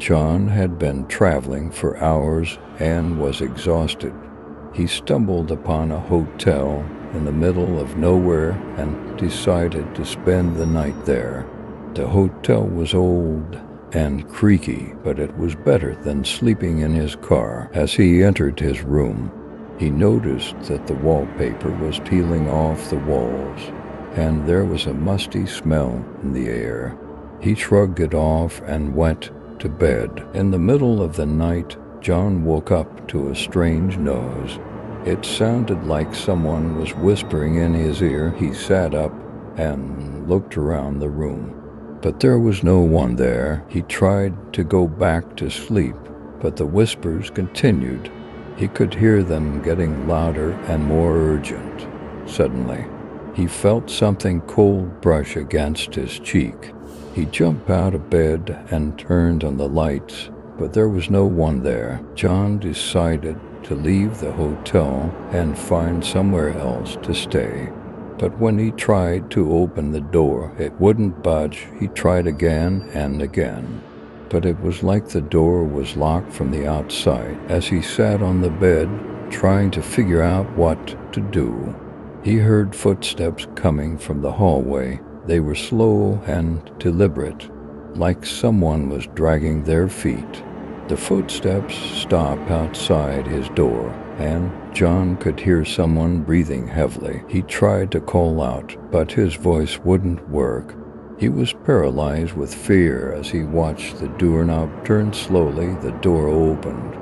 John had been traveling for hours and was exhausted. He stumbled upon a hotel in the middle of nowhere and decided to spend the night there. The hotel was old and creaky, but it was better than sleeping in his car. As he entered his room, he noticed that the wallpaper was peeling off the walls, and there was a musty smell in the air. He shrugged it off and went to bed. In the middle of the night, John woke up to a strange noise. It sounded like someone was whispering in his ear. He sat up and looked around the room, but there was no one there. He tried to go back to sleep, but the whispers continued. He could hear them getting louder and more urgent. Suddenly, he felt something cold brush against his cheek. He jumped out of bed and turned on the lights, but there was no one there. John decided to leave the hotel and find somewhere else to stay. But when he tried to open the door, it wouldn't budge. He tried again and again, but it was like the door was locked from the outside. As he sat on the bed, trying to figure out what to do, he heard footsteps coming from the hallway. They were slow and deliberate, like someone was dragging their feet. The footsteps stopped outside his door, and John could hear someone breathing heavily. He tried to call out, but his voice wouldn't work. He was paralyzed with fear as he watched the doorknob turn slowly. The door opened,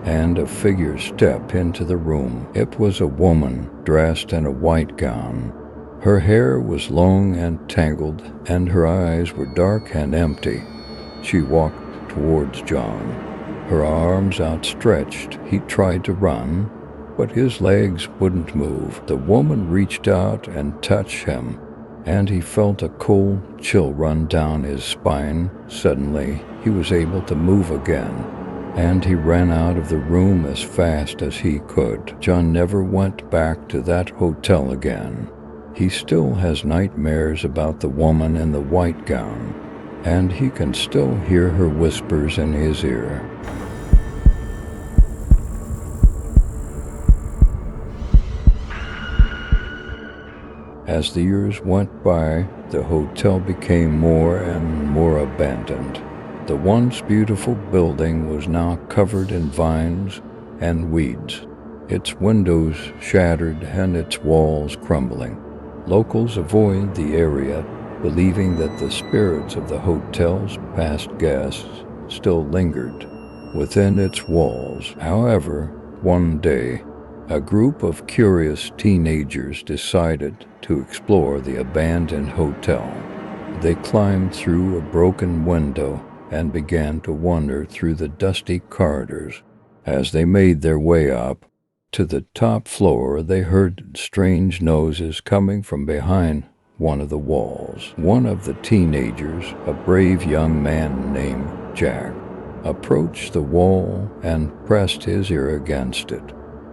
and a figure stepped into the room. It was a woman dressed in a white gown. Her hair was long and tangled, and her eyes were dark and empty. She walked towards John, her arms outstretched. He tried to run, but his legs wouldn't move. The woman reached out and touched him, and he felt a cold chill run down his spine. Suddenly, he was able to move again, and he ran out of the room as fast as he could. John never went back to that hotel again. He still has nightmares about the woman in the white gown, and he can still hear her whispers in his ear. As the years went by, the hotel became more and more abandoned. The once beautiful building was now covered in vines and weeds, its windows shattered and its walls crumbling. Locals avoid the area, believing that the spirits of the hotel's past guests still lingered within its walls. However, one day, a group of curious teenagers decided to explore the abandoned hotel. They climbed through a broken window and began to wander through the dusty corridors. As they made their way up to the top floor, they heard strange noises coming from behind one of the walls. One of the teenagers, a brave young man named Jack, approached the wall and pressed his ear against it.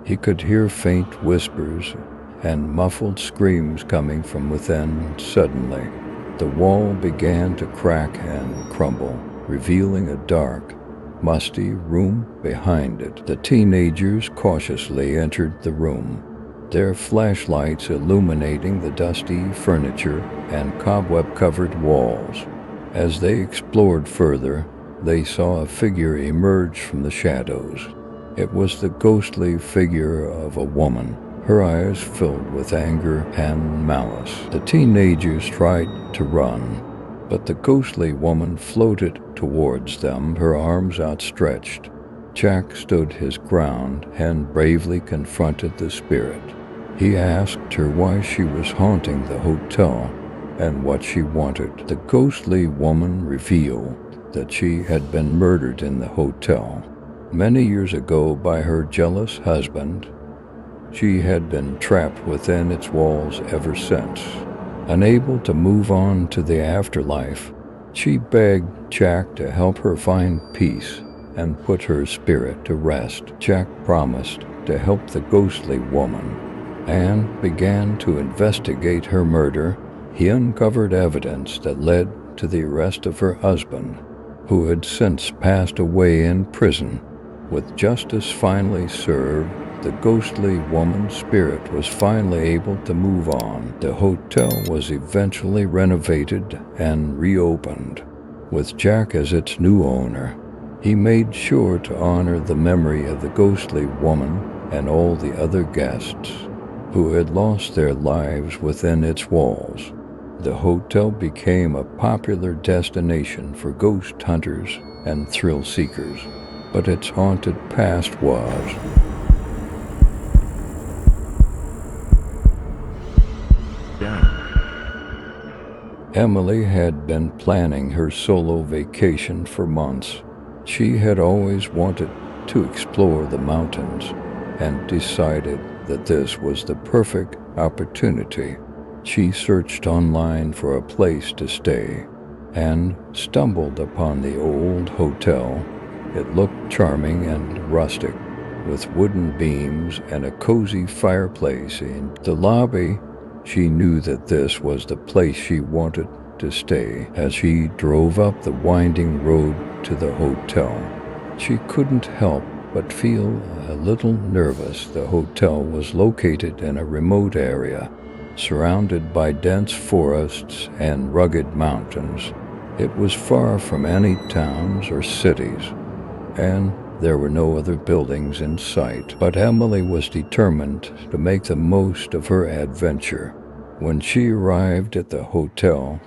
He could hear faint whispers and muffled screams coming from within. Suddenly, the wall began to crack and crumble, revealing a dark, musty room behind it. The teenagers cautiously entered the room, their flashlights illuminating the dusty furniture and cobweb-covered walls. As they explored further, they saw a figure emerge from the shadows. It was the ghostly figure of a woman, her eyes filled with anger and malice. The teenagers tried to run, but the ghostly woman floated towards them, her arms outstretched. Jack stood his ground and bravely confronted the spirit. He asked her why she was haunting the hotel and what she wanted. The ghostly woman revealed that she had been murdered in the hotel many years ago by her jealous husband. She had been trapped within its walls ever since. Unable to move on to the afterlife, she begged Jack to help her find peace and put her spirit to rest. Jack promised to help the ghostly woman and began to investigate her murder. He uncovered evidence that led to the arrest of her husband, who had since passed away in prison. With justice finally served, the ghostly woman's spirit was finally able to move on. The hotel was eventually renovated and reopened, with Jack as its new owner. He made sure to honor the memory of the ghostly woman and all the other guests who had lost their lives within its walls. The hotel became a popular destination for ghost hunters and thrill seekers, but its haunted past was Emily had been planning her solo vacation for months. She had always wanted to explore the mountains and decided that this was the perfect opportunity. She searched online for a place to stay and stumbled upon the old hotel. It looked charming and rustic, with wooden beams and a cozy fireplace in the lobby. She knew that this was the place she wanted to stay. As she drove up the winding road to the hotel, she couldn't help but feel a little nervous. The hotel was located in a remote area, surrounded by dense forests and rugged mountains. It was far from any towns or cities, and there were no other buildings in sight. But Emily was determined to make the most of her adventure. When she arrived at the hotel,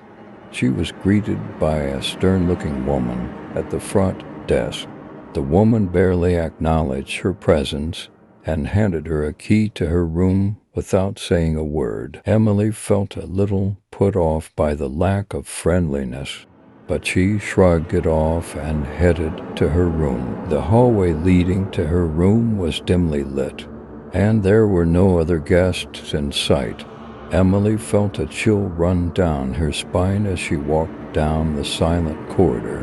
she was greeted by a stern-looking woman at the front desk. The woman barely acknowledged her presence and handed her a key to her room without saying a word. Emily felt a little put off by the lack of friendliness, but she shrugged it off and headed to her room. The hallway leading to her room was dimly lit, and there were no other guests in sight. Emily felt a chill run down her spine as she walked down the silent corridor.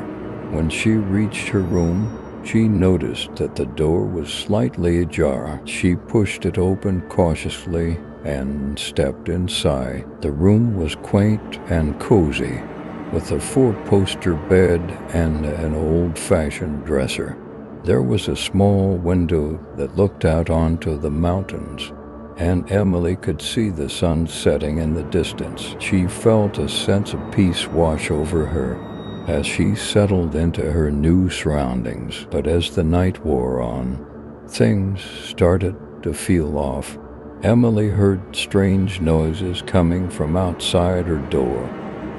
When she reached her room, she noticed that the door was slightly ajar. She pushed it open cautiously and stepped inside. The room was quaint and cozy, with a four-poster bed and an old-fashioned dresser. There was a small window that looked out onto the mountains, and Emily could see the sun setting in the distance. She felt a sense of peace wash over her as she settled into her new surroundings. But as the night wore on, things started to feel off. Emily heard strange noises coming from outside her door,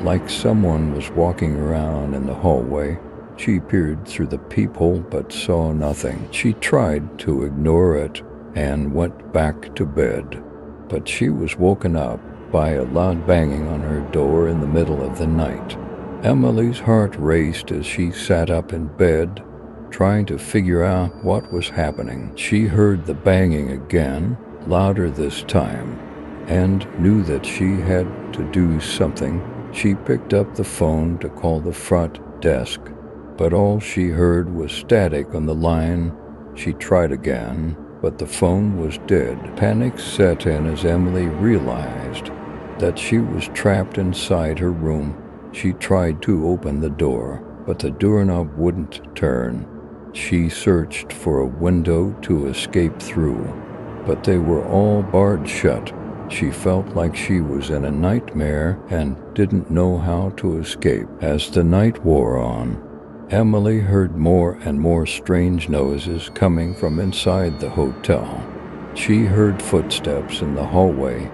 like someone was walking around in the hallway. She peered through the peephole but saw nothing. She tried to ignore it and went back to bed, but she was woken up by a loud banging on her door in the middle of the night. Emily's heart raced as she sat up in bed, trying to figure out what was happening. She heard the banging again, louder this time, and knew that she had to do something. She picked up the phone to call the front desk, but all she heard was static on the line. She tried again, but the phone was dead. Panic set in as Emily realized that she was trapped inside her room. She tried to open the door, but the doorknob wouldn't turn. She searched for a window to escape through, but they were all barred shut. She felt like she was in a nightmare and didn't know how to escape. As the night wore on, Emily heard more and more strange noises coming from inside the hotel. She heard footsteps in the hallway,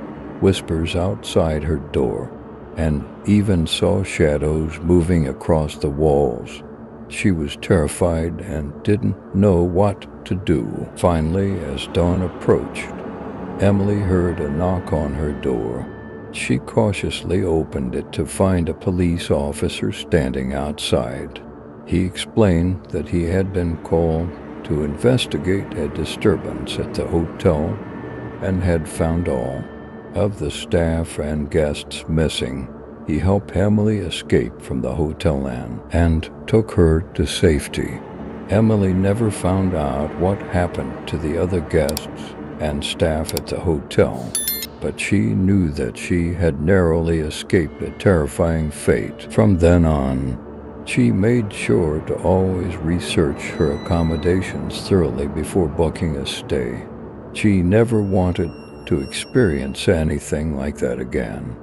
whispers outside her door, and even saw shadows moving across the walls. She was terrified and didn't know what to do. Finally, as dawn approached, Emily heard a knock on her door. She cautiously opened it to find a police officer standing outside. He explained that he had been called to investigate a disturbance at the hotel and had found all of the staff and guests missing. He helped Emily escape from the hotel and took her to safety. Emily never found out what happened to the other guests and staff at the hotel, but she knew that she had narrowly escaped a terrifying fate. From then on, She made sure to always research her accommodations thoroughly before booking a stay. She never wanted to experience anything like that again.